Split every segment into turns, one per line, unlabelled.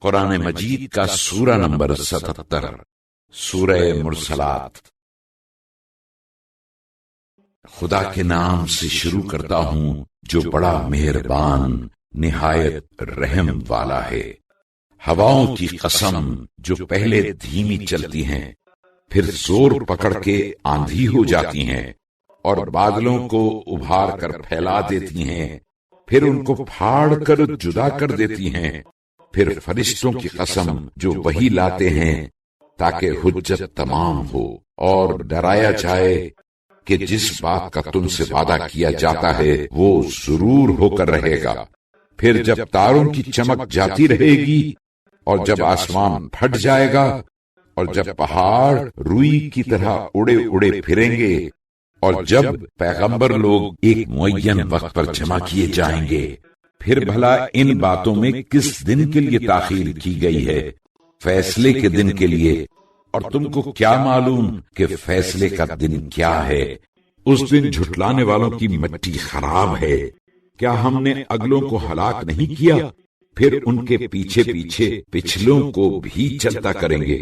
قرآن مجید کا سورہ نمبر 77، سورہ مرسلات۔ خدا کے نام سے شروع کرتا ہوں جو بڑا مہربان نہایت رحم والا ہے۔ ہواؤں کی قسم جو پہلے دھیمی چلتی ہیں پھر زور پکڑ کے آندھی ہو جاتی ہیں، اور بادلوں کو ابھار کر پھیلا دیتی ہیں، پھر ان کو پھاڑ کر جدا کر دیتی ہیں۔ پھر فرشتوں کی قسم جو وحی لاتے ہیں تاکہ حجت تمام ہو اور ڈرایا جائے کہ جس بات کا تم سے وعدہ کیا جاتا ہے وہ ضرور ہو کر رہے گا۔ پھر جب تاروں کی چمک جاتی رہے گی، اور جب آسمان پھٹ جائے گا، اور جب پہاڑ روئی کی طرح اڑے اڑے پھریں گے، اور جب پیغمبر لوگ ایک معین وقت پر جمع کیے جائیں گے، پھر بھلا ان باتوں میں کس دن کے لیے تاخیر کی گئی ہے؟ فیصلے کے دن کے لیے۔ اور تم کو کیا معلوم کہ فیصلے کا دن کیا ہے؟ اس دن جھٹلانے والوں کی مٹی خراب ہے۔ کیا ہم نے اگلوں کو ہلاک نہیں کیا؟ پھر ان کے پیچھے پیچھے پچھلوں کو بھی چلتا کریں گے۔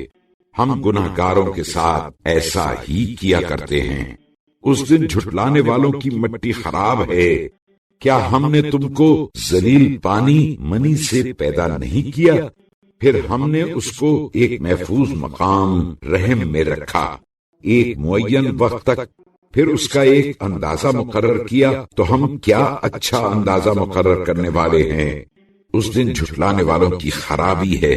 ہم گناہگاروں کے ساتھ ایسا ہی کیا کرتے ہیں۔ اس دن جھٹلانے والوں کی مٹی خراب ہے۔ کیا ہم نے تم کو ذلیل پانی منی سے پیدا نہیں کیا؟ پھر ہم نے اس کو ایک محفوظ مقام رحم میں رکھا ایک معین وقت تک، پھر اس کا ایک اندازہ مقرر کیا، تو ہم کیا اچھا اندازہ مقرر کرنے والے ہیں۔ اس دن جھٹلانے والوں کی خرابی ہے۔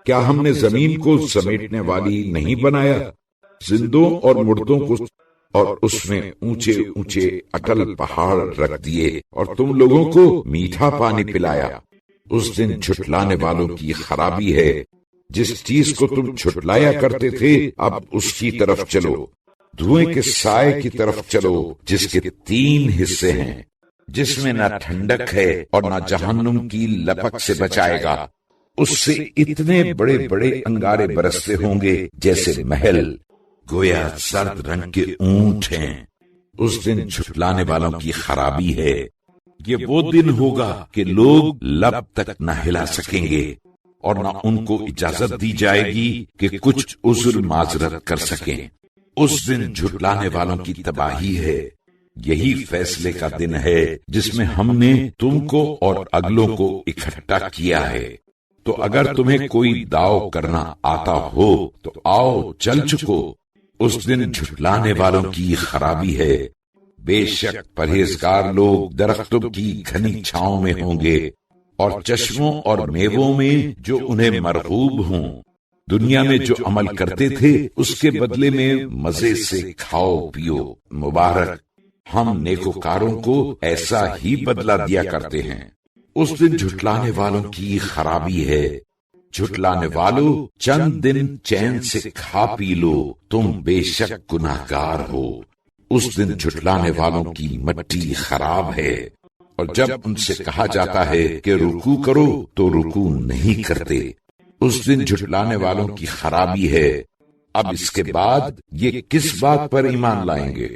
کیا ہم نے زمین کو سمیٹنے والی نہیں بنایا، زندوں اور مردوں کو، اور اس میں اونچے اونچے اٹل پہاڑ رکھ دیے، اور تم لوگوں کو میٹھا پانی پلایا۔ اس دن جھٹلانے والوں کی خرابی ہے۔ جس چیز کو تم جھٹلایا کرتے تھے اب اس کی طرف چلو، دھوئیں کے سائے کی طرف چلو جس کے 3 حصے ہیں، جس میں نہ ٹھنڈک ہے اور نہ جہنم کی لپک سے بچائے گا۔ اس سے اتنے بڑے بڑے انگارے برستے ہوں گے جیسے محل، گویا زرد رنگ کے اونٹ ہیں۔ اس دن جھٹلانے والوں کی خرابی ہے۔ یہ وہ دن ہوگا کہ لوگ لب تک نہ ہلا سکیں گے، اور نہ ان کو اجازت دی جائے گی کہ کچھ عذر معذرت کر سکیں۔ اس دن جھٹلانے والوں کی تباہی ہے۔ یہی فیصلے کا دن ہے جس میں ہم نے تم کو اور اگلوں کو اکٹھا کیا ہے۔ تو اگر تمہیں کوئی داؤ کرنا آتا ہو تو آؤ چل چکو۔ اس دن جھٹلانے والوں کی خرابی ہے۔ بے شک پرہیزگار لوگ درختوں کی گھنی چھاؤں میں ہوں گے، اور چشموں اور میووں میں جو انہیں مرغوب ہوں۔ دنیا میں جو عمل کرتے تھے اس کے بدلے میں مزے سے کھاؤ پیو۔ مبارک، ہم نیکوکاروں کو ایسا ہی بدلہ دیا کرتے ہیں۔ اس دن جھٹلانے والوں کی خرابی ہے۔ جھٹلانے والو، چند دن چین سے کھا پی لو، تم بے شک گناہگار ہو۔ اس دن جھٹلانے والوں کی مٹی خراب ہے، اور جب ان سے کہا جاتا ہے کہ رکوع کرو تو رکوع نہیں کرتے۔ اس دن جھٹلانے والوں کی خرابی ہے۔ اب اس کے بعد یہ کس بات پر ایمان لائیں گے؟